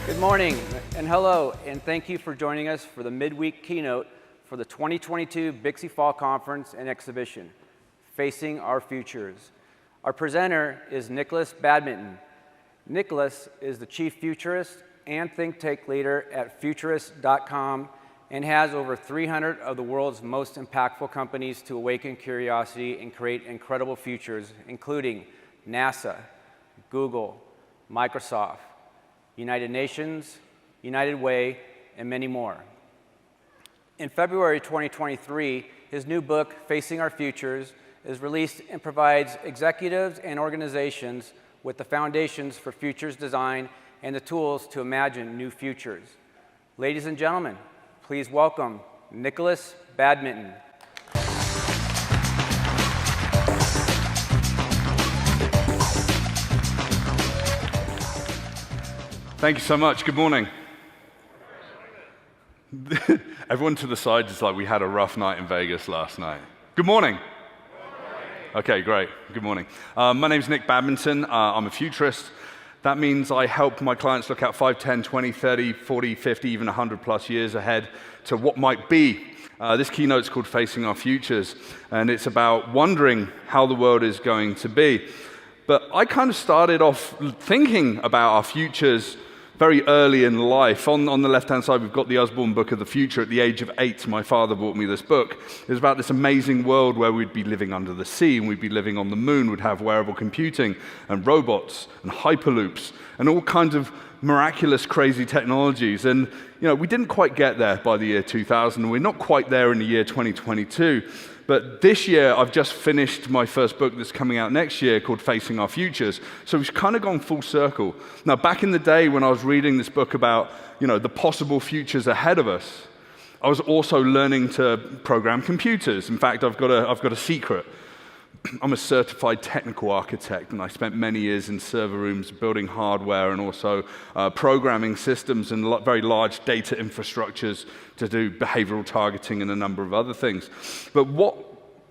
Good morning and hello, and thank you for joining us for the midweek keynote for the 2022 Bixby Fall Conference and Exhibition, Facing Our Futures. Our presenter is Nikolas Badminton. Nikolas is the chief futurist and think tank leader at futurist.com and has over 300 of the world's most impactful companies to awaken curiosity and create incredible futures, including NASA, Google, Microsoft, United Nations, United Way, and many more. In February 2023, his new book, Facing Our Futures, is released and provides executives and organizations with the foundations for futures design and the tools to imagine new futures. Ladies and gentlemen, please welcome Nikolas Badminton. Thank you so much. Good morning. Everyone to the side is like, we had a rough night in Vegas last night. Good morning. Okay, great. Good morning. My name's Nick Badminton. I'm a futurist. That means I help my clients look out 5, 10, 20, 30, 40, 50, even 100 plus years ahead to what might be. This keynote's called Facing Our Futures, and it's about wondering how the world is going to be. But I kind of started off thinking about our futures very early in life. On the left-hand side, we've got the Usborne Book of the Future. At the age of 8, my father bought me this book. It was about this amazing world where we'd be living under the sea, and we'd be living on the moon. We'd have wearable computing, and robots, and hyperloops, and all kinds of miraculous, crazy technologies. And we didn't quite get there by the year 2000. We're not quite there in the year 2022. But this year, I've just finished my first book that's coming out next year called Facing Our Futures. So we've kind of gone full circle. Now, back in the day when I was reading this book about, the possible futures ahead of us, I was also learning to program computers. In fact, I've got a secret. I'm a certified technical architect, and I spent many years in server rooms building hardware and also programming systems and very large data infrastructures to do behavioral targeting and a number of other things. But what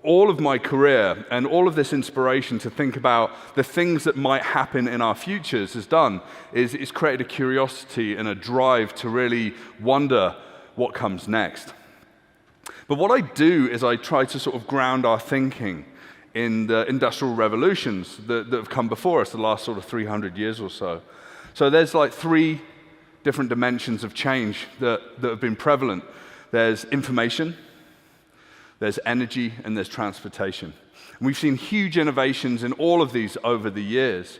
all of my career and all of this inspiration to think about the things that might happen in our futures has done is created a curiosity and a drive to really wonder what comes next. But what I do is I try to sort of ground our thinking in the industrial revolutions that have come before us the last sort of 300 years or so. So there's like 3 different dimensions of change that have been prevalent. There's information, there's energy, and there's transportation. And we've seen huge innovations in all of these over the years.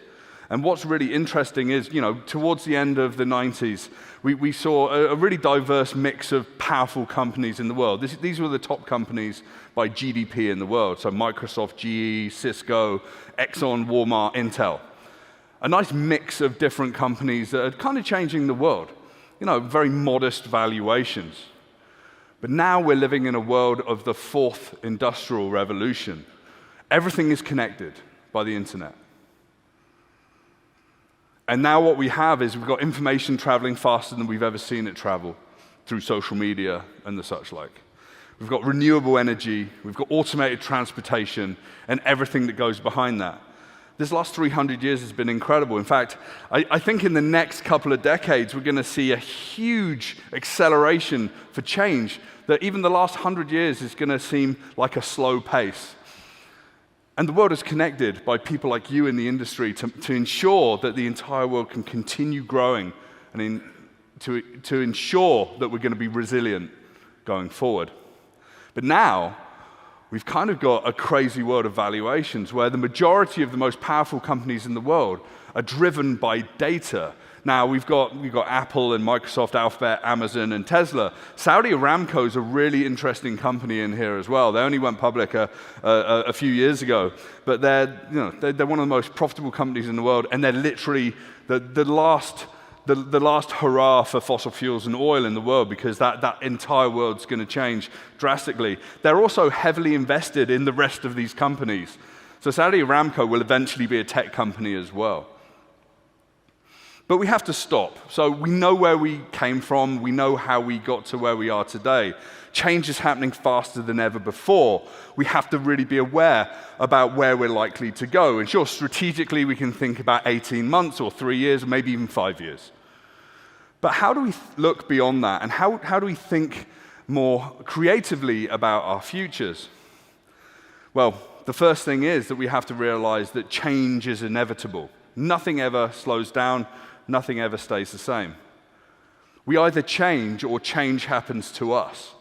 And what's really interesting is, towards the end of the 90s, we saw a really diverse mix of powerful companies in the world. These were the top companies by GDP in the world. So Microsoft, GE, Cisco, Exxon, Walmart, Intel. A nice mix of different companies that are kind of changing the world. Very modest valuations. But now we're living in a world of the 4th industrial revolution. Everything is connected by the internet. And now what we have is we've got information traveling faster than we've ever seen it travel through social media and the such like. We've got renewable energy, we've got automated transportation, and everything that goes behind that. This last 300 years has been incredible. In fact, I think in the next couple of decades, we're going to see a huge acceleration for change that even the last 100 years is going to seem like a slow pace. And the world is connected by people like you in the industry to ensure that the entire world can continue growing and to ensure that we're going to be resilient going forward. But now, we've kind of got a crazy world of valuations where the majority of the most powerful companies in the world are driven by data. Now, we've got Apple and Microsoft, Alphabet, Amazon, and Tesla. Saudi Aramco is a really interesting company in here as well. They only went public a few years ago, but they're one of the most profitable companies in the world, and they're literally the last hurrah for fossil fuels and oil in the world, because that entire world's going to change drastically. They're also heavily invested in the rest of these companies. So Saudi Aramco will eventually be a tech company as well. But we have to stop. So we know where we came from. We know how we got to where we are today. Change is happening faster than ever before. We have to really be aware about where we're likely to go. And sure, strategically, we can think about 18 months or 3 years, or maybe even 5 years. But how do we look beyond that, and how do we think more creatively about our futures? Well, the first thing is that we have to realize that change is inevitable. Nothing ever slows down, nothing ever stays the same. We either change or change happens to us.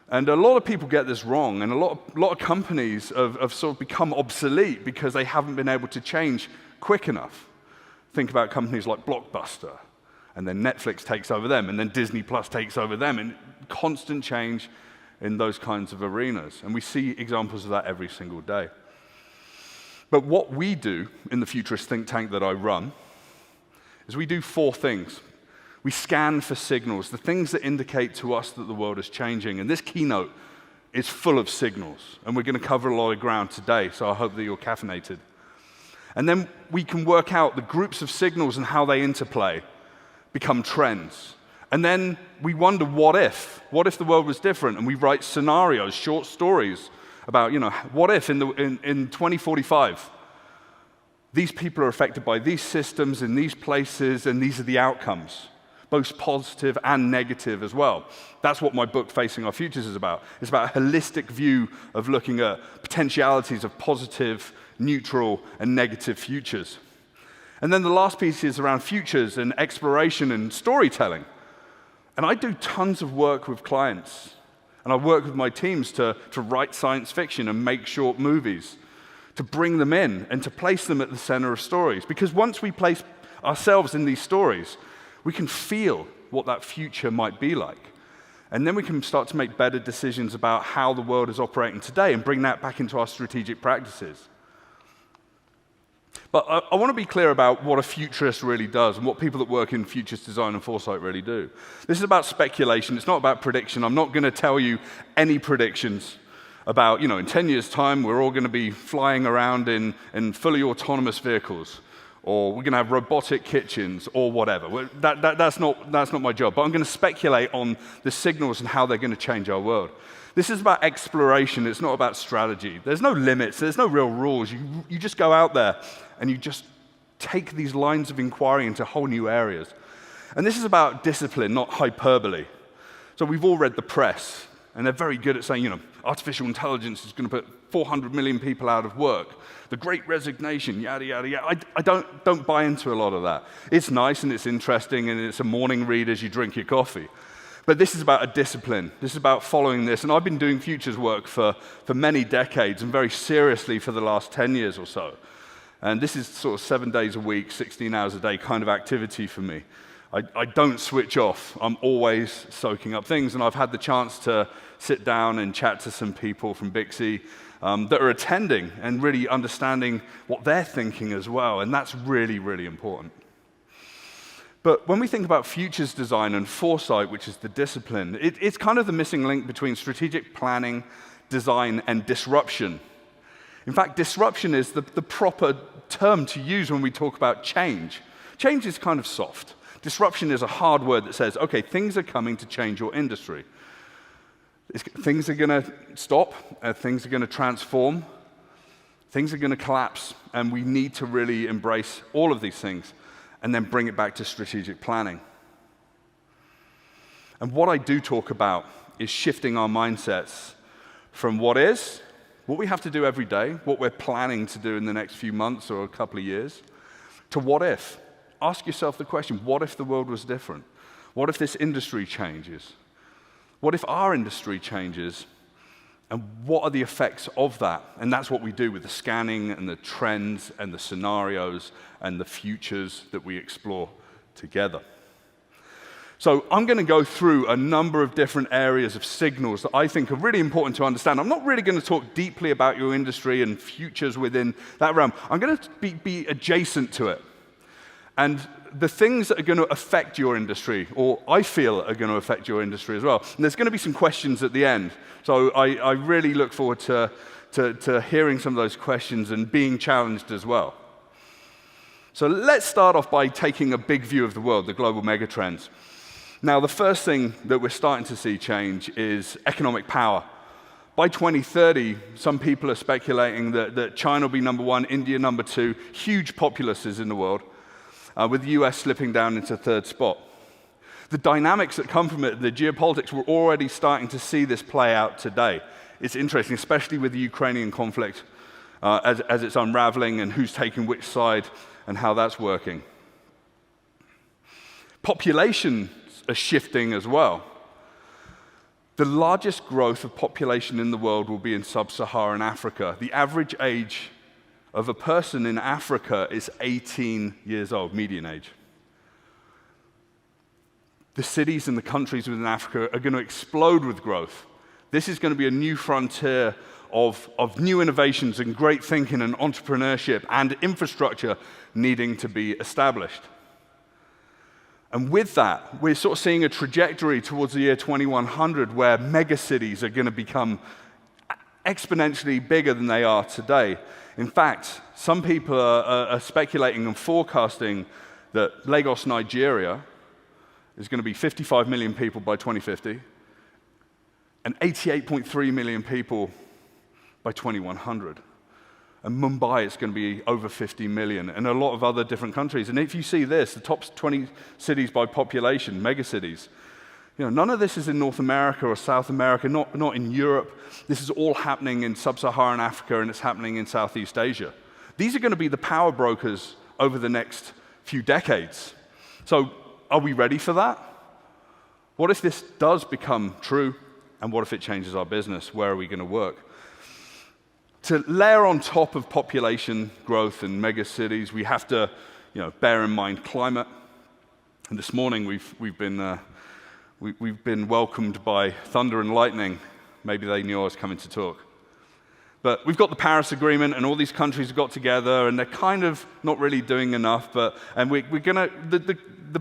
And a lot of people get this wrong, and a lot of companies have sort of become obsolete because they haven't been able to change quick enough. Think about companies like Blockbuster, and then Netflix takes over them, and then Disney Plus takes over them, and constant change in those kinds of arenas. And we see examples of that every single day. But what we do in the futurist think tank that I run is we do 4 things. We scan for signals, the things that indicate to us that the world is changing. And this keynote is full of signals, and we're going to cover a lot of ground today, so I hope that you're caffeinated. And then we can work out the groups of signals and how they interplay, become trends. And then we wonder, what if? What if the world was different? And we write scenarios, short stories about, what if in 2045, these people are affected by these systems in these places, and these are the outcomes, both positive and negative as well. That's what my book, Facing Our Futures, is about. It's about a holistic view of looking at potentialities of positive, neutral, and negative futures. And then the last piece is around futures and exploration and storytelling. And I do tons of work with clients, and I work with my teams to write science fiction and make short movies, to bring them in and to place them at the center of stories. Because once we place ourselves in these stories, we can feel what that future might be like. And then we can start to make better decisions about how the world is operating today and bring that back into our strategic practices. But I want to be clear about what a futurist really does and what people that work in futures design and foresight really do. This is about speculation. It's not about prediction. I'm not going to tell you any predictions about, in 10 years' time, we're all going to be flying around in fully autonomous vehicles, or we're going to have robotic kitchens, or whatever. That's not my job. But I'm going to speculate on the signals and how they're going to change our world. This is about exploration. It's not about strategy. There's no limits. There's no real rules. You just go out there and you just take these lines of inquiry into whole new areas. And this is about discipline, not hyperbole. So we've all read the press, and they're very good at saying, artificial intelligence is going to put 400 million people out of work. The Great Resignation, yada, yada, yada. I don't buy into a lot of that. It's nice and it's interesting, and it's a morning read as you drink your coffee. But this is about a discipline. This is about following this. And I've been doing futures work for many decades, and very seriously for the last 10 years or so. And this is sort of 7 days a week, 16 hours a day kind of activity for me. I don't switch off. I'm always soaking up things. And I've had the chance to sit down and chat to some people from Bixby that are attending and really understanding what they're thinking as well. And that's really, really important. But when we think about futures design and foresight, which is the discipline, it's kind of the missing link between strategic planning, design, and disruption. In fact, disruption is the proper term to use when we talk about change. Change is kind of soft. Disruption is a hard word that says, okay, things are coming to change your industry. Things are going to stop, things are going to transform, things are going to collapse, and we need to really embrace all of these things and then bring it back to strategic planning. And what I do talk about is shifting our mindsets from what is, what we have to do every day, what we're planning to do in the next few months or a couple of years, to what if. Ask yourself the question, what if the world was different? What if this industry changes? What if our industry changes? And what are the effects of that? And that's what we do with the scanning and the trends and the scenarios and the futures that we explore together. So I'm going to go through a number of different areas of signals that I think are really important to understand. I'm not really going to talk deeply about your industry and futures within that realm. I'm going to be adjacent to it. And the things that are going to affect your industry, or I feel are going to affect your industry as well. And there's going to be some questions at the end. So I really look forward to hearing some of those questions and being challenged as well. So let's start off by taking a big view of the world, the global megatrends. Now, the first thing that we're starting to see change is economic power. By 2030, some people are speculating that China will be number 1, India number 2, huge populaces in the world, with the US slipping down into third spot. The dynamics that come from it, the geopolitics, we're already starting to see this play out today. It's interesting, especially with the Ukrainian conflict, as it's unraveling and who's taking which side and how that's working. Populations are shifting as well. The largest growth of population in the world will be in sub-Saharan Africa. The average age of a person in Africa is 18 years old, median age. The cities and the countries within Africa are going to explode with growth. This is going to be a new frontier of new innovations and great thinking and entrepreneurship and infrastructure needing to be established. And with that, we're sort of seeing a trajectory towards the year 2100 where megacities are going to become exponentially bigger than they are today. In fact, some people are speculating and forecasting that Lagos, Nigeria, is going to be 55 million people by 2050 and 88.3 million people by 2100. And Mumbai is going to be over 50 million, and a lot of other different countries. And if you see this, the top 20 cities by population, megacities, none of this is in North America or South America, not in Europe. This is all happening in sub-Saharan Africa, and it's happening in Southeast Asia. These are going to be the power brokers over the next few decades. So are we ready for that? What if this does become true, and what if it changes our business? Where are we going to work? To layer on top of population growth in megacities, we have to bear in mind climate. And this morning we've been welcomed by thunder and lightning. Maybe they knew I was coming to talk. But we've got the Paris Agreement, and all these countries have got together, and they're kind of not really doing enough. The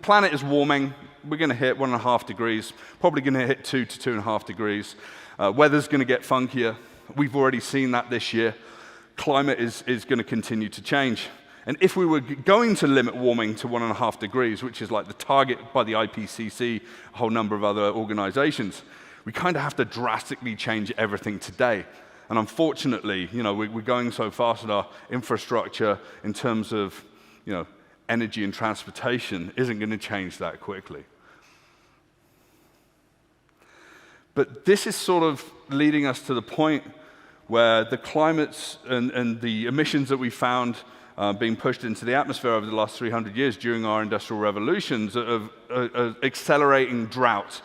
planet is warming. We're going to hit 1.5 degrees, probably going to hit 2 to 2.5 degrees. Weather's going to get funkier. We've already seen that this year. Climate is going to continue to change. And if we were going to limit warming to 1.5 degrees, which is like the target by the IPCC, a whole number of other organizations, we kind of have to drastically change everything today. And unfortunately, we're going so fast in our infrastructure in terms of, energy and transportation isn't going to change that quickly. But this is sort of leading us to the point where the climates and the emissions that we found being pushed into the atmosphere over the last 300 years during our industrial revolutions are accelerating drought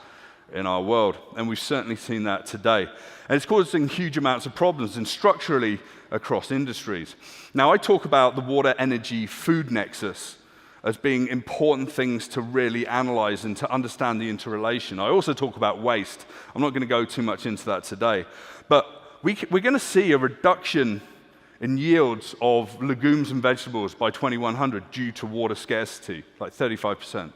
in our world. And we've certainly seen that today. And it's causing huge amounts of problems and structurally across industries. Now, I talk about the water, energy, food nexus as being important things to really analyze and to understand the interrelation. I also talk about waste. I'm not going to go too much into that today. But we're going to see a reduction in yields of legumes and vegetables by 2100 due to water scarcity, like 35%.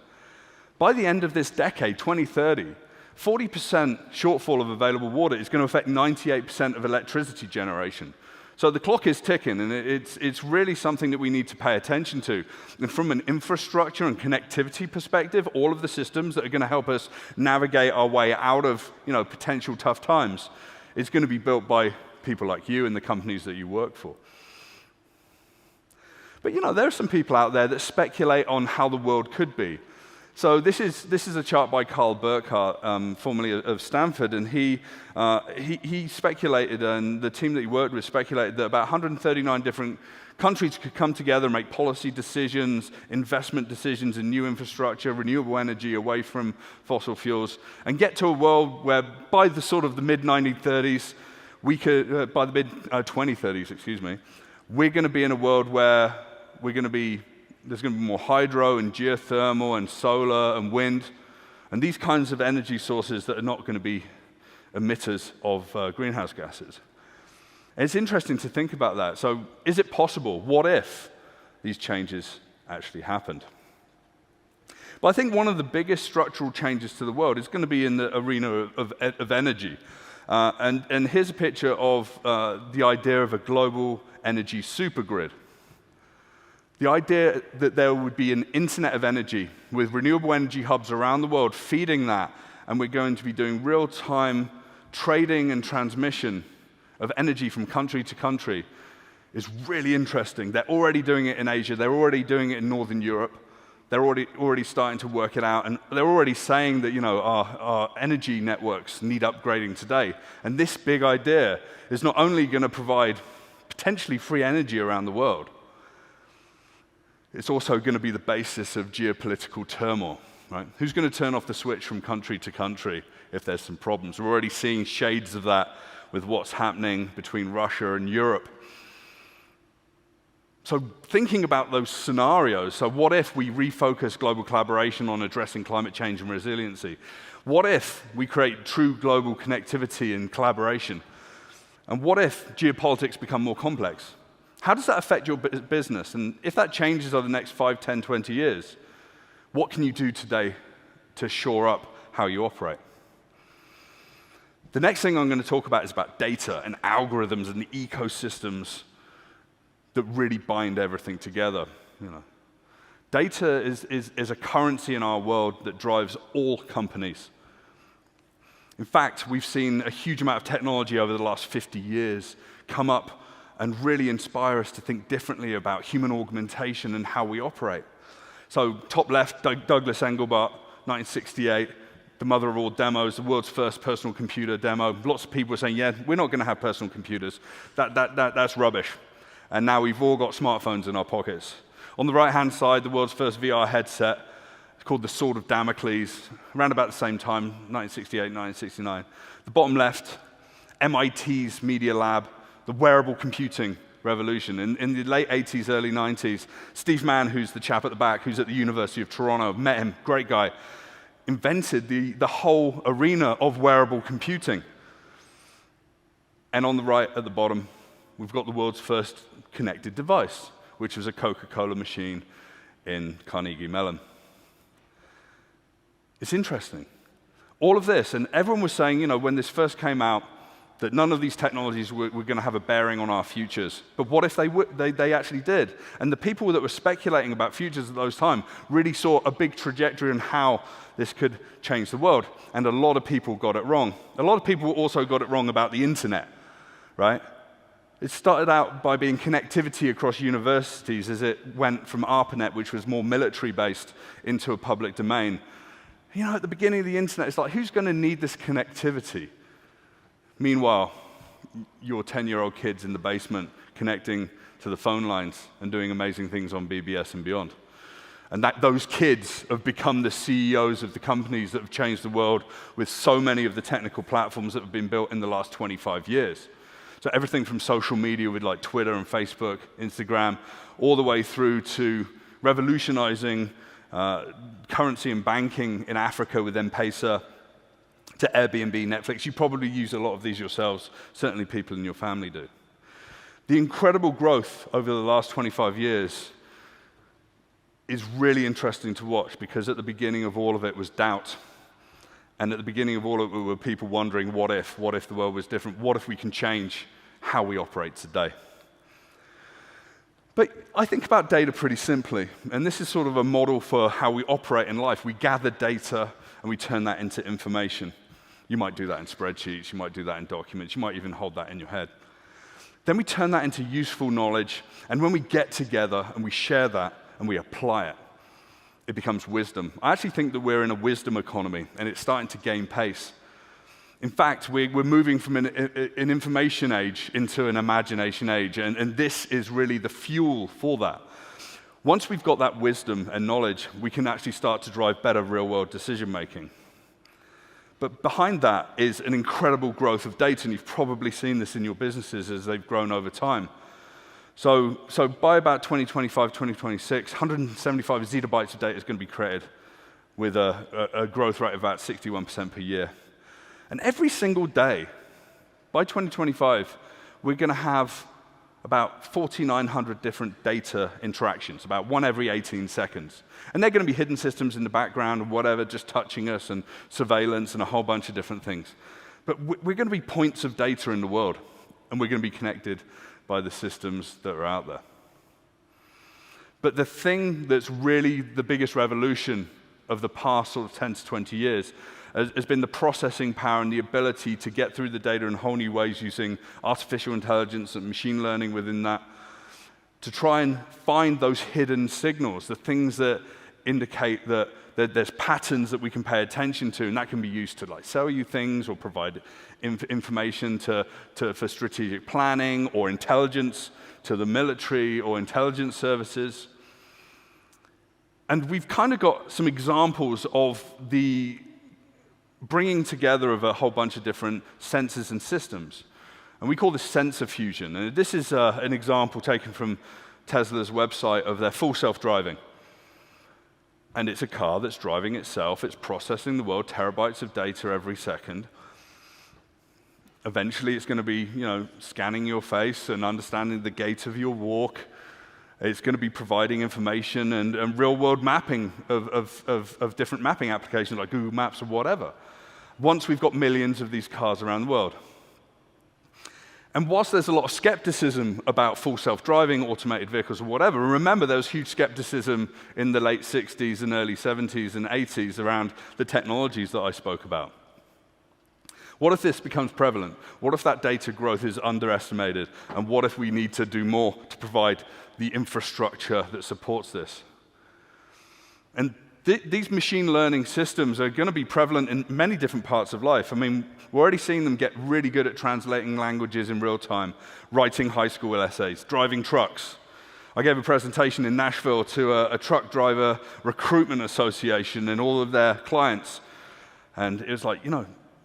By the end of this decade, 2030, 40% shortfall of available water is going to affect 98% of electricity generation. So the clock is ticking, and it's really something that we need to pay attention to. And from an infrastructure and connectivity perspective, all of the systems that are going to help us navigate our way out of potential tough times is going to be built by people like you and the companies that you work for. But there are some people out there that speculate on how the world could be. So this is a chart by Carl Burkhardt, formerly of Stanford, and he speculated, and the team that he worked with speculated that about 139 different countries could come together and make policy decisions, investment decisions in new infrastructure, renewable energy away from fossil fuels, and get to a world where by the sort of the mid-1930s, by the mid-2030s, we're going to be in a world where there's going to be more hydro and geothermal and solar and wind, and these kinds of energy sources that are not going to be emitters of greenhouse gases. And it's interesting to think about that. So is it possible? What if these changes actually happened? But I think one of the biggest structural changes to the world is going to be in the arena of energy. And here's a picture of the idea of a global energy supergrid. The idea that there would be an internet of energy with renewable energy hubs around the world feeding that, and we're going to be doing real-time trading and transmission of energy from country to country is really interesting. They're already doing it in Asia. They're already doing it in Northern Europe. They're already starting to work it out, and they're already saying that our energy networks need upgrading today. And this big idea is not only going to provide potentially free energy around the world, it's also going to be the basis of geopolitical turmoil. Right? Who's going to turn off the switch from country to country if there's some problems? We're already seeing shades of that with what's happening between Russia and Europe. So thinking about those scenarios, so what if we refocus global collaboration on addressing climate change and resiliency? What if we create true global connectivity and collaboration? And what if geopolitics become more complex? How does that affect your business? And if that changes over the next 5, 10, 20 years, what can you do today to shore up how you operate? The next thing I'm going to talk about is about data and algorithms and the ecosystems that really bind everything together. Data is a currency in our world that drives all companies. In fact, we've seen a huge amount of technology over the last 50 years come up and really inspire us to think differently about human augmentation and how we operate. So top left, Douglas Engelbart, 1968, the mother of all demos, the world's first personal computer demo. Lots of people were saying, yeah, we're not going to have personal computers. That's rubbish. And now we've all got smartphones in our pockets. On the right-hand side, the world's first VR headset. It's called the Sword of Damocles, around about the same time, 1968, 1969. The bottom left, MIT's Media Lab, the wearable computing revolution. In the late 80s, early 90s, Steve Mann, who's the chap at the back, who's at the University of Toronto, met him, great guy, invented the whole arena of wearable computing. And on the right at the bottom, we've got the world's first connected device, which was a Coca-Cola machine in Carnegie Mellon. It's interesting. All of this, and everyone was saying, when this first came out, that none of these technologies were going to have a bearing on our futures. But what if they actually did? And the people that were speculating about futures at those times really saw a big trajectory in how this could change the world. And a lot of people got it wrong. A lot of people also got it wrong about the internet, right? It started out by being connectivity across universities as it went from ARPANET, which was more military-based, into a public domain. At the beginning of the internet, it's like, who's going to need this connectivity? Meanwhile, your 10-year-old kids in the basement connecting to the phone lines and doing amazing things on BBS and beyond. And those kids have become the CEOs of the companies that have changed the world with so many of the technical platforms that have been built in the last 25 years. So everything from social media with like Twitter and Facebook, Instagram, all the way through to revolutionizing currency and banking in Africa with M-Pesa, to Airbnb, Netflix. You probably use a lot of these yourselves. Certainly people in your family do. The incredible growth over the last 25 years is really interesting to watch because at the beginning of all of it was doubt. And at the beginning of all of it were people wondering, what if the world was different? What if we can change how we operate today? But I think about data pretty simply, and this is sort of a model for how we operate in life. We gather data and we turn that into information. You might do that in spreadsheets, you might do that in documents, you might even hold that in your head. Then we turn that into useful knowledge, and when we get together and we share that and we apply it, it becomes wisdom. I actually think that we're in a wisdom economy, and it's starting to gain pace. In fact, we're moving from an information age into an imagination age, and this is really the fuel for that. Once we've got that wisdom and knowledge, we can actually start to drive better real-world decision-making. But behind that is an incredible growth of data, and you've probably seen this in your businesses as they've grown over time. So by about 2025, 2026, 175 zettabytes of data is going to be created with a growth rate of about 61% per year. And every single day, by 2025, we're going to have about 4,900 different data interactions, about one every 18 seconds. And they're going to be hidden systems in the background or whatever, just touching us and surveillance and a whole bunch of different things. But we're going to be points of data in the world, and we're going to be connected by the systems that are out there. But the thing that's really the biggest revolution of the past sort of 10 to 20 years has been the processing power and the ability to get through the data in whole new ways using artificial intelligence and machine learning within that to try and find those hidden signals, the things that indicate that there's patterns that we can pay attention to, and that can be used to like sell you things or provide information for strategic planning or intelligence to the military or intelligence services. And we've kind of got some examples of the bringing together of a whole bunch of different sensors and systems. And we call this sensor fusion. And this is an example taken from Tesla's website of their full self-driving. And it's a car that's driving itself. It's processing the world, terabytes of data every second. Eventually, it's going to be, scanning your face and understanding the gait of your walk. It's going to be providing information and real-world mapping of different mapping applications like Google Maps or whatever, once we've got millions of these cars around the world. And whilst there's a lot of skepticism about full self-driving, automated vehicles or whatever, remember there was huge skepticism in the late 60s and early 70s and 80s around the technologies that I spoke about. What if this becomes prevalent? What if that data growth is underestimated? And what if we need to do more to provide the infrastructure that supports this? And these machine learning systems are going to be prevalent in many different parts of life. I mean, we're already seeing them get really good at translating languages in real time, writing high school essays, driving trucks. I gave a presentation in Nashville to a truck driver recruitment association and all of their clients. And it was like,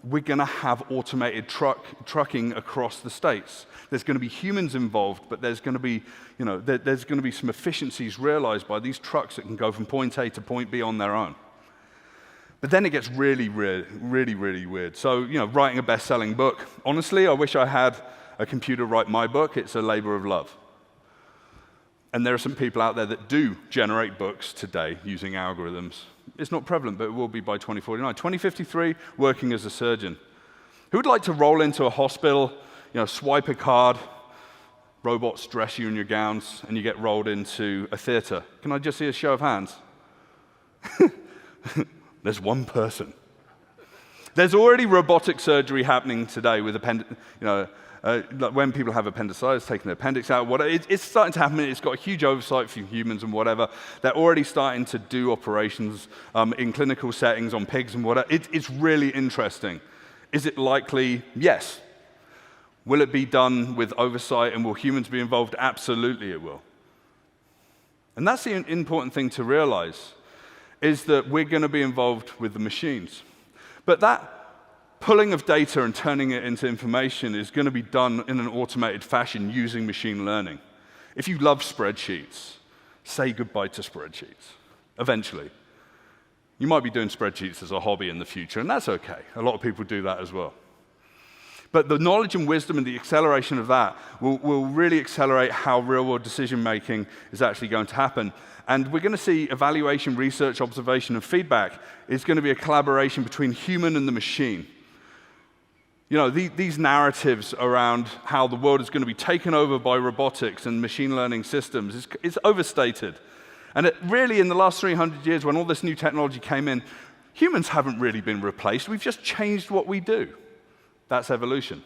we're going to have automated trucking across the states. There's going to be humans involved, but there's going to be, there's going to be some efficiencies realized by these trucks that can go from point A to point B on their own. But then it gets really, really weird. So, writing a best-selling book. Honestly, I wish I had a computer write my book. It's a labor of love. And there are some people out there that do generate books today using algorithms. It's not prevalent, but it will be by 2049. 2053, working as a surgeon. Who would like to roll into a hospital, swipe a card, robots dress you in your gowns, and you get rolled into a theater? Can I just see a show of hands? There's one person. There's already robotic surgery happening today with when people have appendicitis, taking their appendix out, it's starting to happen. It's got a huge oversight for humans and whatever. They're already starting to do operations in clinical settings on pigs and whatever. It's really interesting. Is it likely? Yes. Will it be done with oversight and will humans be involved? Absolutely it will. And that's the important thing to realize, is that we're going to be involved with the machines. But that pulling of data and turning it into information is going to be done in an automated fashion using machine learning. If you love spreadsheets, say goodbye to spreadsheets, eventually. You might be doing spreadsheets as a hobby in the future, and that's okay. A lot of people do that as well. But the knowledge and wisdom and the acceleration of that will really accelerate how real-world decision-making is actually going to happen. And we're going to see evaluation, research, observation, and feedback is going to be a collaboration between human and the machine. These narratives around how the world is going to be taken over by robotics and machine learning systems is overstated. And really, in the last 300 years, when all this new technology came in, humans haven't really been replaced. We've just changed what we do. That's evolution.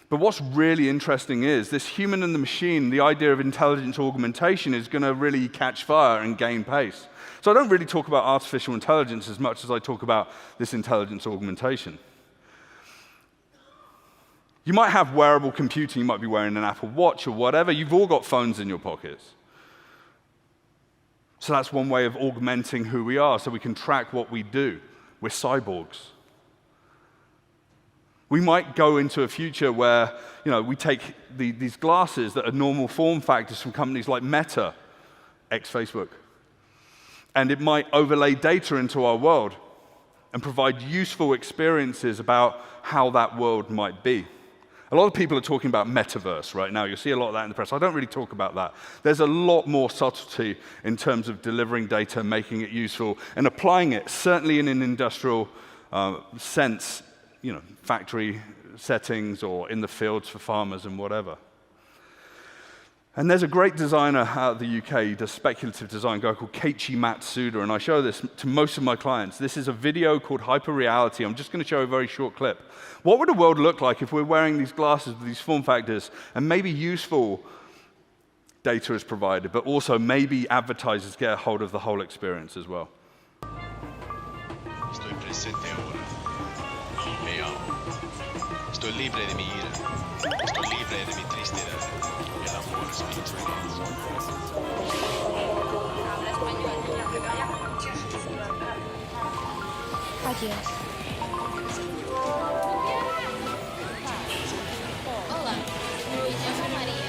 But what's really interesting is this human and the machine, the idea of intelligence augmentation is going to really catch fire and gain pace. So I don't really talk about artificial intelligence as much as I talk about this intelligence augmentation. You might have wearable computing, you might be wearing an Apple Watch or whatever. You've all got phones in your pockets. So that's one way of augmenting who we are, so we can track what we do. We're cyborgs. We might go into a future where, we take these glasses that are normal form factors from companies like Meta, ex-Facebook, and it might overlay data into our world and provide useful experiences about how that world might be. A lot of people are talking about metaverse right now. You'll see a lot of that in the press. I don't really talk about that. There's a lot more subtlety in terms of delivering data, making it useful, and applying it, certainly in an industrial sense, factory settings or in the fields for farmers and whatever. And there's a great designer out of the UK, he does speculative design, a guy called Keiichi Matsuda, and I show this to most of my clients. This is a video called Hyperreality. I'm just going to show a very short clip. What would the world look like if we're wearing these glasses with these form factors and maybe useful data is provided, but also maybe advertisers get a hold of the whole experience as well. Estoy presente ahora y me amo. Estoy libre de mi ira. Estoy libre de mi tristeza. El amor es mi experiencia. Adiós. Olá, eu sou Maria.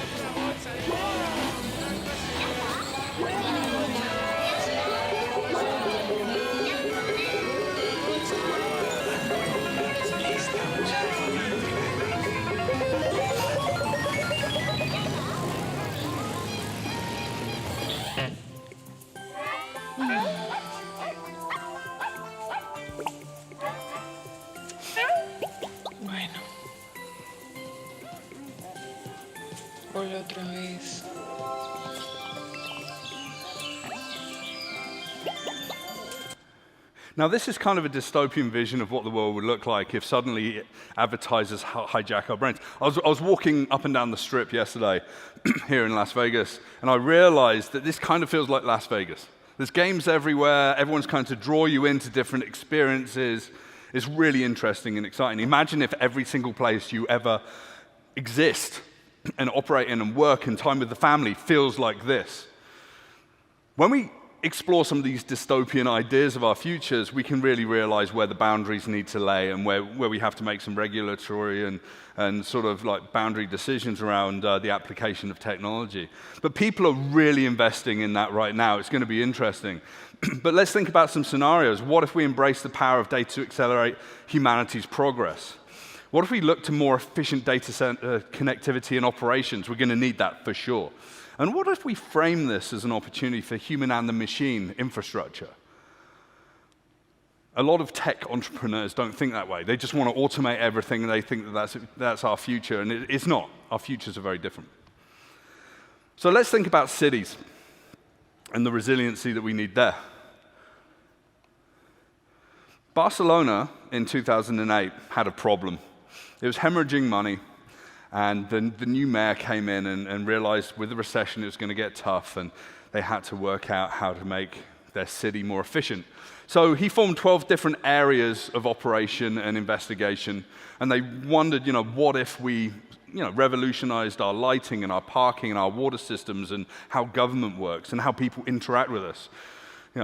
Bueno. Hola otra vez. Now, this is kind of a dystopian vision of what the world would look like if suddenly advertisers hijack our brains. I was walking up and down the strip yesterday here in Las Vegas, and I realized that this kind of feels like Las Vegas. There's games everywhere. Everyone's kind of to draw you into different experiences. It's really interesting and exciting. Imagine if every single place you ever exist and operate in and work and time with the family feels like this. When we explore some of these dystopian ideas of our futures, we can really realize where the boundaries need to lay and where we have to make some regulatory and sort of like boundary decisions around the application of technology. But people are really investing in that right now. It's going to be interesting. But let's think about some scenarios. What if we embrace the power of data to accelerate humanity's progress? What if we look to more efficient data center connectivity and operations? We're going to need that for sure. And what if we frame this as an opportunity for human and the machine infrastructure? A lot of tech entrepreneurs don't think that way. They just want to automate everything, and they think that that's our future, and it's not. Our futures are very different. So let's think about cities and the resiliency that we need there. Barcelona in 2008 had a problem. It was hemorrhaging money. And the new mayor came in and realized with the recession it was going to get tough, and they had to work out how to make their city more efficient. So he formed 12 different areas of operation and investigation, and they wondered, what if we, revolutionized our lighting and our parking and our water systems and how government works and how people interact with us,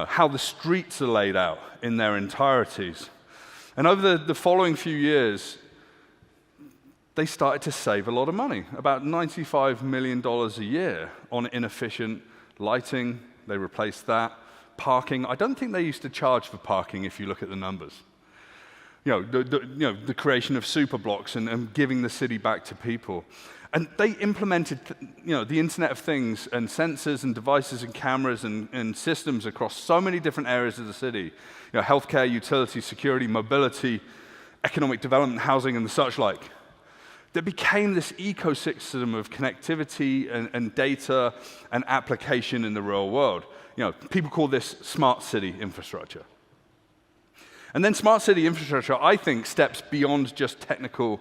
how the streets are laid out in their entireties. And over the following few years, they started to save a lot of money, about $95 million a year on inefficient lighting. They replaced that. Parking, I don't think they used to charge for parking if you look at the numbers. The creation of super blocks and giving the city back to people. And they implemented the Internet of Things and sensors and devices and cameras and systems across so many different areas of the city. Healthcare, utility, security, mobility, economic development, housing, and the such like. That became this ecosystem of connectivity and data and application in the real world. People call this smart city infrastructure. And then smart city infrastructure, I think, steps beyond just technical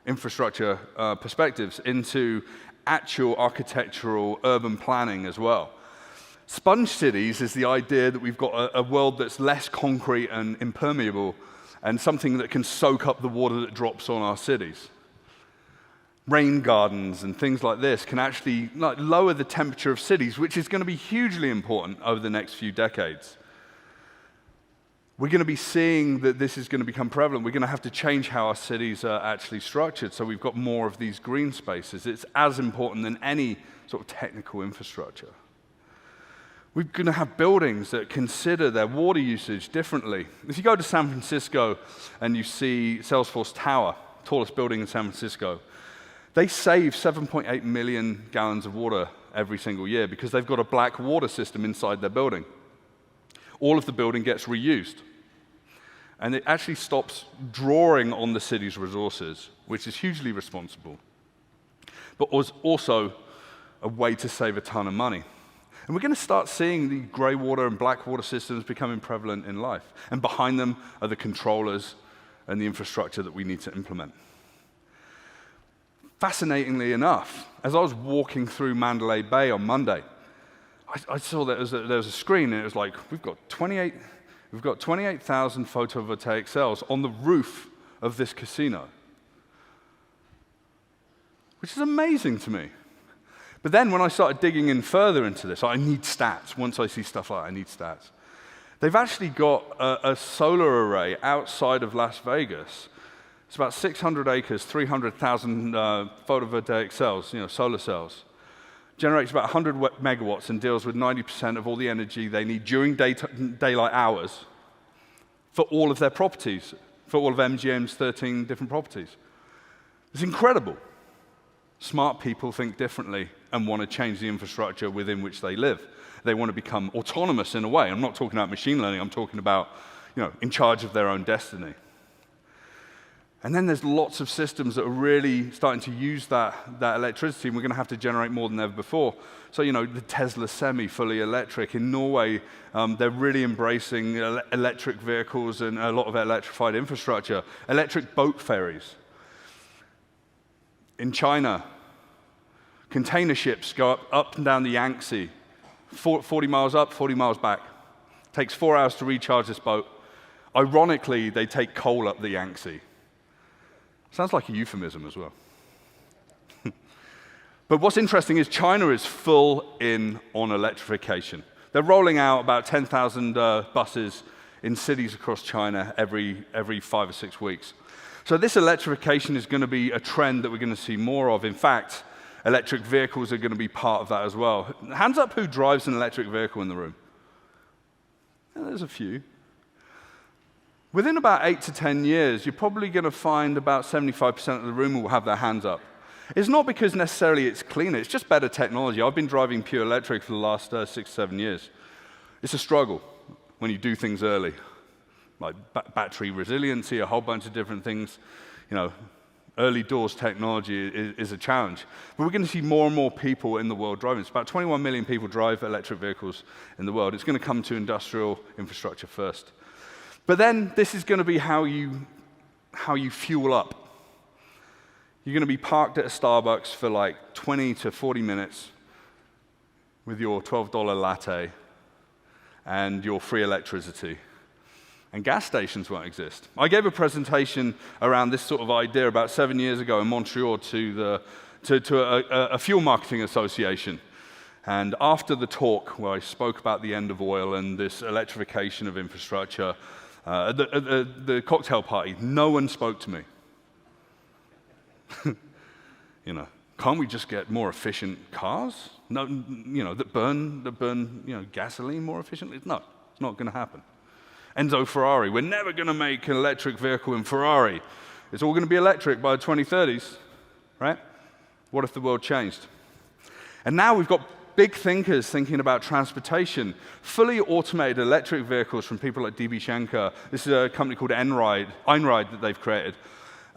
infrastructure perspectives into actual architectural urban planning as well. Sponge cities is the idea that we've got a world that's less concrete and impermeable and something that can soak up the water that drops on our cities. Rain gardens and things like this can actually lower the temperature of cities, which is going to be hugely important over the next few decades. We're going to be seeing that this is going to become prevalent. We're going to have to change how our cities are actually structured, so we've got more of these green spaces. It's as important than any sort of technical infrastructure. We're going to have buildings that consider their water usage differently. If you go to San Francisco and you see Salesforce Tower, tallest building in San Francisco, they save 7.8 million gallons of water every single year because they've got a black water system inside their building. All of the building gets reused. And it actually stops drawing on the city's resources, which is hugely responsible, but was also a way to save a ton of money. And we're going to start seeing the gray water and black water systems becoming prevalent in life. And behind them are the controllers and the infrastructure that we need to implement. fascinatingly enough, as I was walking through Mandalay Bay on Monday, I saw that there was a screen, and it was like, we've got 28,000 photovoltaic cells on the roof of this casino, which is amazing to me. But then when I started digging in further into this, I need stats. Once I see stuff like that, I need stats. They've actually got a solar array outside of Las Vegas. It's about 600 acres, 300,000 photovoltaic cells, solar cells. Generates about 100 megawatts and deals with 90% of all the energy they need during daylight hours for all of their properties, for all of MGM's 13 different properties. It's incredible. Smart people think differently and want to change the infrastructure within which they live. They want to become autonomous in a way. I'm not talking about machine learning. I'm talking about, in charge of their own destiny. And then there's lots of systems that are really starting to use that electricity, and we're going to have to generate more than ever before. So, the Tesla Semi, fully electric. In Norway, they're really embracing electric vehicles and a lot of electrified infrastructure. Electric boat ferries. In China, container ships go up and down the Yangtze, 40 miles up, 40 miles back. Takes 4 hours to recharge this boat. Ironically, they take coal up the Yangtze. Sounds like a euphemism as well. But what's interesting is China is full in on electrification. They're rolling out about 10,000 buses in cities across China every 5 or 6 weeks. So this electrification is going to be a trend that we're going to see more of. In fact, electric vehicles are going to be part of that as well. Hands up who drives an electric vehicle in the room. Yeah, there's a few. Within about 8 to 10 years, you're probably going to find about 75% of the room will have their hands up. It's not because necessarily it's cleaner, it's just better technology. I've been driving pure electric for the last 6, 7 years. It's a struggle when you do things early, like battery resiliency, a whole bunch of different things. Early doors technology is a challenge. But we're going to see more and more people in the world driving. It's about 21 million people drive electric vehicles in the world. It's going to come to industrial infrastructure first. But then this is going to be how you fuel up. You're going to be parked at a Starbucks for like 20 to 40 minutes with your $12 latte and your free electricity. And gas stations won't exist. I gave a presentation around this sort of idea about 7 years ago in Montreal to a fuel marketing association. And after the talk, where I spoke about the end of oil and this electrification of infrastructure, at the cocktail party, no one spoke to me. Can't we just get more efficient cars? No, that burn gasoline more efficiently? No, it's not going to happen. Enzo Ferrari, we're never going to make an electric vehicle in Ferrari. It's all going to be electric by the 2030s, right? What if the world changed? And now we've got big thinkers thinking about transportation, fully automated electric vehicles from people like DB Schenker. This is a company called Einride that they've created.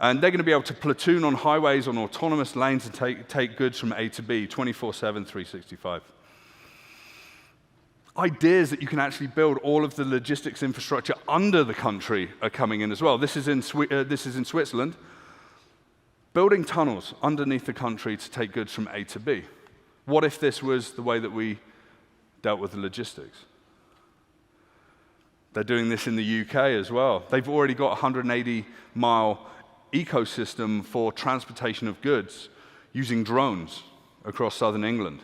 And they're going to be able to platoon on highways on autonomous lanes and take goods from A to B, 24/7, 365. Ideas that you can actually build all of the logistics infrastructure under the country are coming in as well. This is in Switzerland. Building tunnels underneath the country to take goods from A to B. What if this was the way that we dealt with the logistics? They're doing this in the UK as well. They've already got a 180-mile ecosystem for transportation of goods using drones across southern England.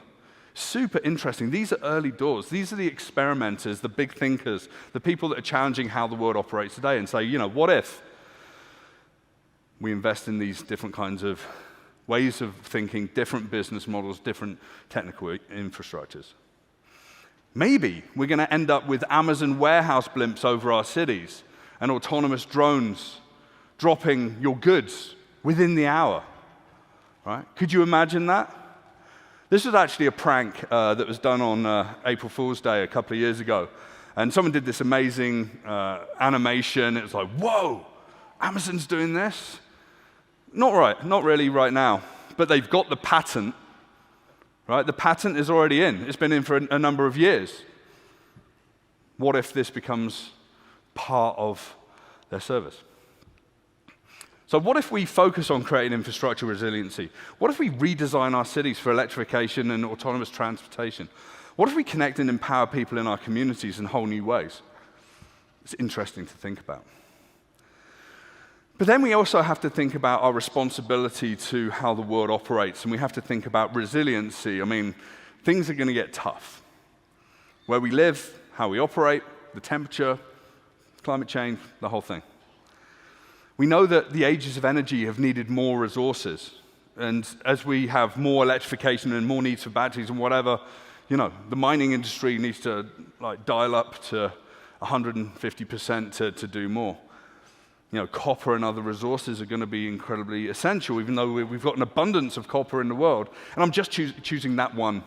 Super interesting. These are early doors. These are the experimenters, the big thinkers, the people that are challenging how the world operates today and say, what if we invest in these different kinds of ways of thinking, different business models, different technical infrastructures. Maybe we're going to end up with Amazon warehouse blimps over our cities and autonomous drones dropping your goods within the hour. Right? Could you imagine that? This was actually a prank that was done on April Fool's Day a couple of years ago. And someone did this amazing animation. It was like, whoa, Amazon's doing this? Not really right now. But they've got the patent, right? The patent is already in. It's been in for a number of years. What if this becomes part of their service? So what if we focus on creating infrastructure resiliency? What if we redesign our cities for electrification and autonomous transportation? What if we connect and empower people in our communities in whole new ways? It's interesting to think about. But then we also have to think about our responsibility to how the world operates, and we have to think about resiliency. I mean, things are going to get tough. Where we live, how we operate, the temperature, climate change, the whole thing. We know that the ages of energy have needed more resources, and as we have more electrification and more needs for batteries and whatever, you know, the mining industry needs to dial up to 150% to do more. You know, copper and other resources are going to be incredibly essential, even though we've got an abundance of copper in the world. And I'm just choosing that one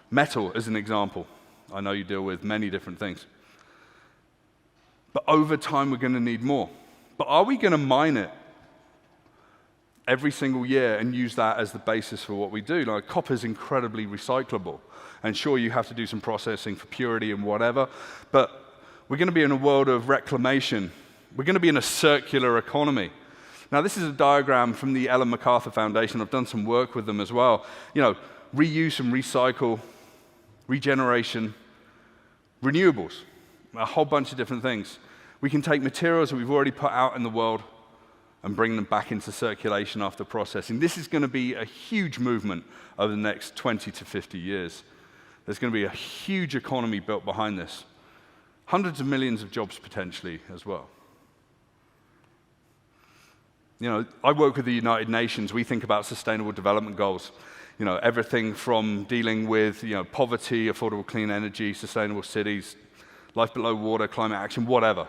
metal as an example. I know you deal with many different things. But over time, we're going to need more. But are we going to mine it every single year and use that as the basis for what we do? Like, copper is incredibly recyclable. And sure, you have to do some processing for purity and whatever, but we're going to be in a world of reclamation. We're going to be in a circular economy. Now, this is a diagram from the Ellen MacArthur Foundation. I've done some work with them as well. You know, reuse and recycle, regeneration, renewables, a whole bunch of different things. We can take materials that we've already put out in the world and bring them back into circulation after processing. This is going to be a huge movement over the next 20 to 50 years. There's going to be a huge economy built behind this. Hundreds of millions of jobs potentially as well. You know, I work with the United Nations. We think about sustainable development goals. You know, everything from dealing with, you know, poverty, affordable clean energy, sustainable cities, life below water, climate action, whatever.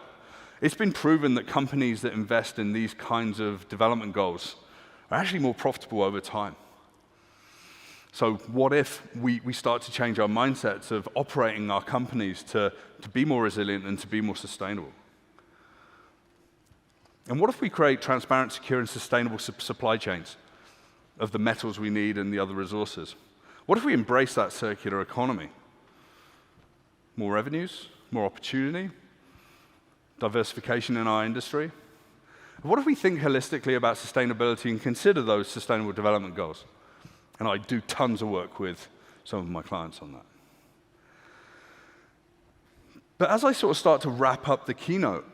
It's been proven that companies that invest in these kinds of development goals are actually more profitable over time. So what if we start to change our mindsets of operating our companies to be more resilient and to be more sustainable? And what if we create transparent, secure, and sustainable supply chains of the metals we need and the other resources? What if we embrace that circular economy? More revenues, more opportunity, diversification in our industry? What if we think holistically about sustainability and consider those sustainable development goals? And I do tons of work with some of my clients on that. But as I sort of start to wrap up the keynote,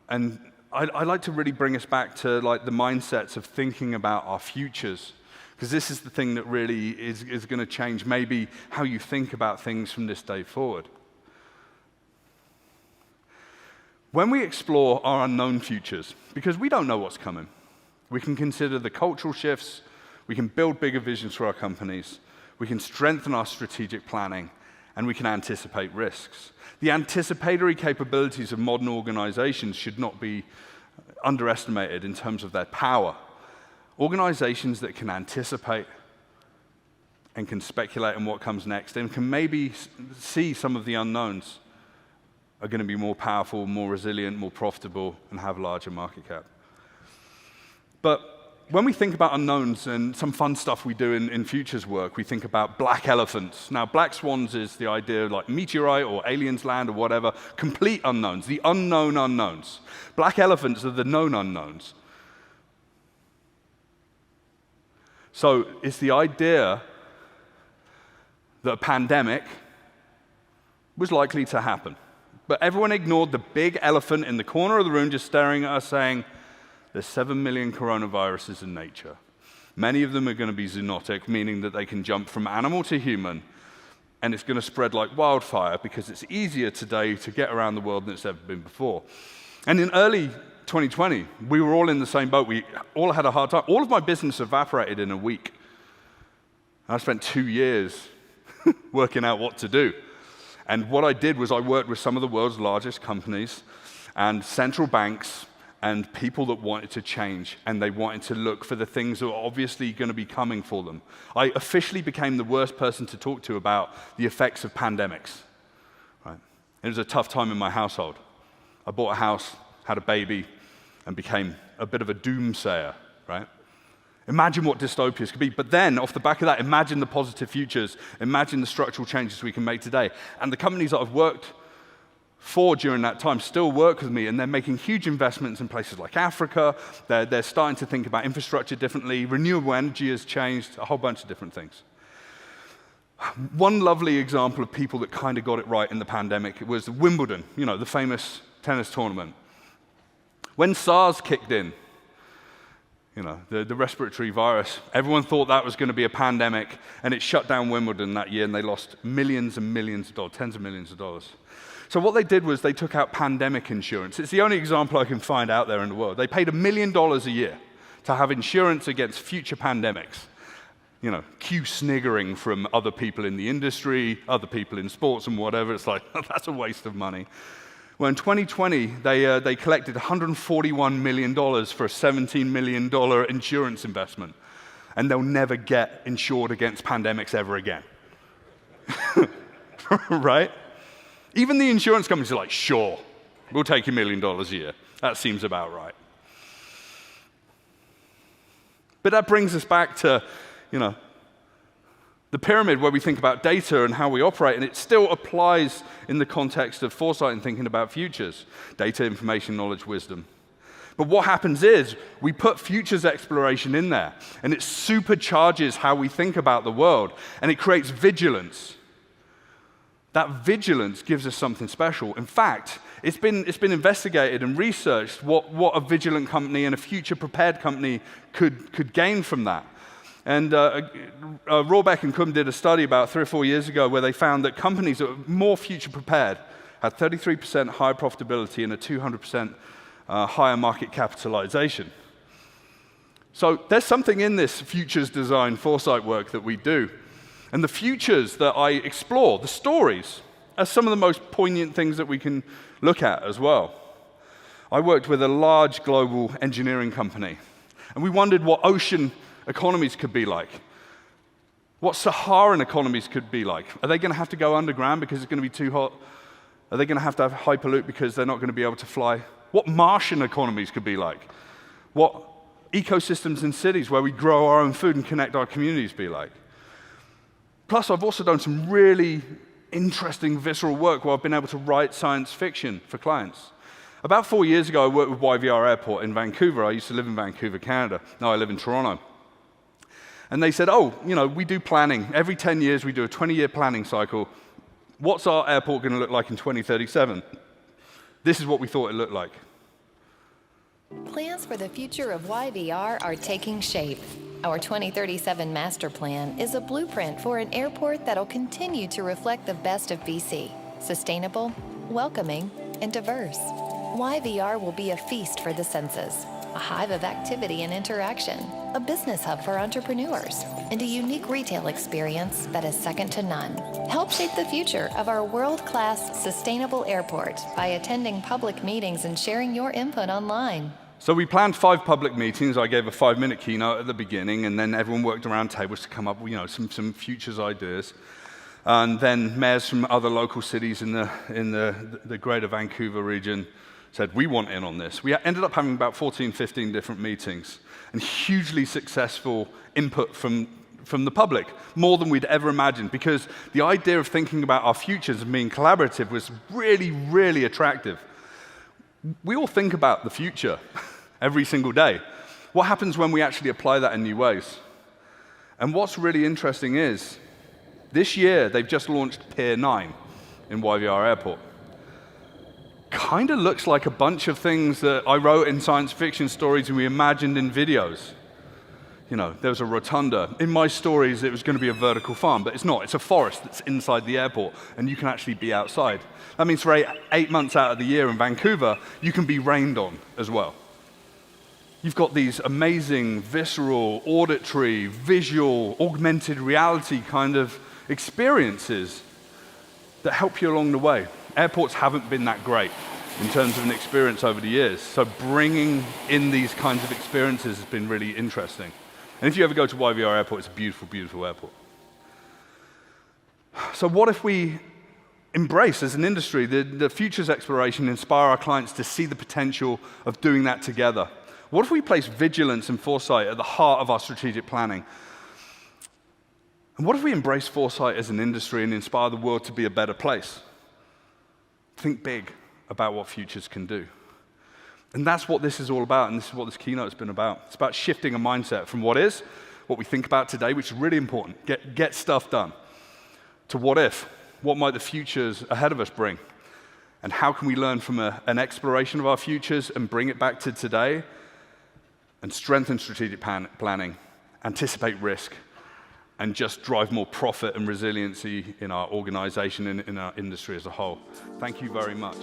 and I'd like to really bring us back to the mindsets of thinking about our futures, because this is the thing that really is going to change maybe how you think about things from this day forward. When we explore our unknown futures, because we don't know what's coming, we can consider the cultural shifts, we can build bigger visions for our companies, we can strengthen our strategic planning, and we can anticipate risks. The anticipatory capabilities of modern organizations should not be underestimated in terms of their power. Organizations that can anticipate and can speculate on what comes next and can maybe see some of the unknowns are going to be more powerful, more resilient, more profitable, and have larger market cap. But when we think about unknowns and some fun stuff we do in futures work, we think about black elephants. Now, black swans is the idea of like meteorite or aliens land or whatever, complete unknowns, the unknown unknowns. Black elephants are the known unknowns. So it's the idea that a pandemic was likely to happen. But everyone ignored the big elephant in the corner of the room just staring at us saying, there's 7 million coronaviruses in nature. Many of them are going to be zoonotic, meaning that they can jump from animal to human, and it's going to spread like wildfire because it's easier today to get around the world than it's ever been before. And in early 2020, we were all in the same boat. We all had a hard time. All of my business evaporated in a week. I spent 2 years working out what to do. And what I did was I worked with some of the world's largest companies and central banks and people that wanted to change, and they wanted to look for the things that were obviously going to be coming for them. I officially became the worst person to talk to about the effects of pandemics. Right? It was a tough time in my household. I bought a house, had a baby, and became a bit of a doomsayer, right? Imagine what dystopias could be. But then, off the back of that, imagine the positive futures. Imagine the structural changes we can make today. And the companies that I've worked Ford during that time still work with me, and they're making huge investments in places like Africa. They're starting to think about infrastructure differently. Renewable energy has changed, a whole bunch of different things. One lovely example of people that kind of got it right in the pandemic was Wimbledon, the famous tennis tournament. When SARS kicked in, the respiratory virus, everyone thought that was going to be a pandemic, and it shut down Wimbledon that year, and they lost millions and millions of dollars, tens of millions of dollars. So what they did was they took out pandemic insurance. It's the only example I can find out there in the world. They paid $1 million a year to have insurance against future pandemics. Cue sniggering from other people in the industry, other people in sports and whatever. It's like, that's a waste of money. Well, in 2020, they collected $141 million for a $17 million insurance investment. And they'll never get insured against pandemics ever again. Right? Even the insurance companies are like, sure, we'll take $1 million a year. That seems about right. But that brings us back to, the pyramid where we think about data and how we operate, and it still applies in the context of foresight and thinking about futures. Data, information, knowledge, wisdom. But what happens is we put futures exploration in there, and it supercharges how we think about the world, and it creates vigilance. That vigilance gives us something special. In fact, it's been investigated and researched what a vigilant company and a future-prepared company could gain from that. And Rohrbeck and Kuhn did a study about 3 or 4 years ago where they found that companies that were more future-prepared had 33% higher profitability and a 200% higher market capitalization. So there's something in this futures design foresight work that we do. And the futures that I explore, the stories, are some of the most poignant things that we can look at as well. I worked with a large global engineering company, and we wondered what ocean economies could be like, what Saharan economies could be like. Are they going to have to go underground because it's going to be too hot? Are they going to have Hyperloop because they're not going to be able to fly? What Martian economies could be like? What ecosystems in cities where we grow our own food and connect our communities be like? Plus, I've also done some really interesting, visceral work where I've been able to write science fiction for clients. About 4 years ago, I worked with YVR Airport in Vancouver. I used to live in Vancouver, Canada. Now I live in Toronto. And they said, we do planning. Every 10 years, we do a 20-year planning cycle. What's our airport going to look like in 2037? This is what we thought it looked like. Plans for the future of YVR are taking shape. Our 2037 master plan is a blueprint for an airport that'll continue to reflect the best of BC. Sustainable, welcoming, and diverse. YVR will be a feast for the senses, a hive of activity and interaction, a business hub for entrepreneurs, and a unique retail experience that is second to none. Help shape the future of our world-class sustainable airport by attending public meetings and sharing your input online. So we planned 5 public meetings. I gave a 5-minute keynote at the beginning, and then everyone worked around tables to come up with some futures ideas. And then mayors from other local cities in the greater Vancouver region said, we want in on this. We ended up having about 14, 15 different meetings, and hugely successful input from the public, more than we'd ever imagined, because the idea of thinking about our futures and being collaborative was really, really attractive. We all think about the future every single day. What happens when we actually apply that in new ways? And what's really interesting is, this year, they've just launched Pier 9 in YVR Airport. Kind of looks like a bunch of things that I wrote in science fiction stories and we imagined in videos. There was a rotunda. In my stories, it was going to be a vertical farm, but it's not. It's a forest that's inside the airport, and you can actually be outside. That means for 8 months out of the year in Vancouver, you can be rained on as well. You've got these amazing, visceral, auditory, visual, augmented reality kind of experiences that help you along the way. Airports haven't been that great in terms of an experience over the years, so bringing in these kinds of experiences has been really interesting. And if you ever go to YVR Airport, it's a beautiful, beautiful airport. So what if we embrace, as an industry, the futures exploration, inspire our clients to see the potential of doing that together? What if we place vigilance and foresight at the heart of our strategic planning? And what if we embrace foresight as an industry and inspire the world to be a better place? think big about what futures can do. And that's what this is all about, and this is what this keynote has been about. It's about shifting a mindset from what is, what we think about today, which is really important, get stuff done, to what if, what might the futures ahead of us bring, and how can we learn from an exploration of our futures and bring it back to today, and strengthen strategic planning, anticipate risk, and just drive more profit and resiliency in our organization and in our industry as a whole. Thank you very much.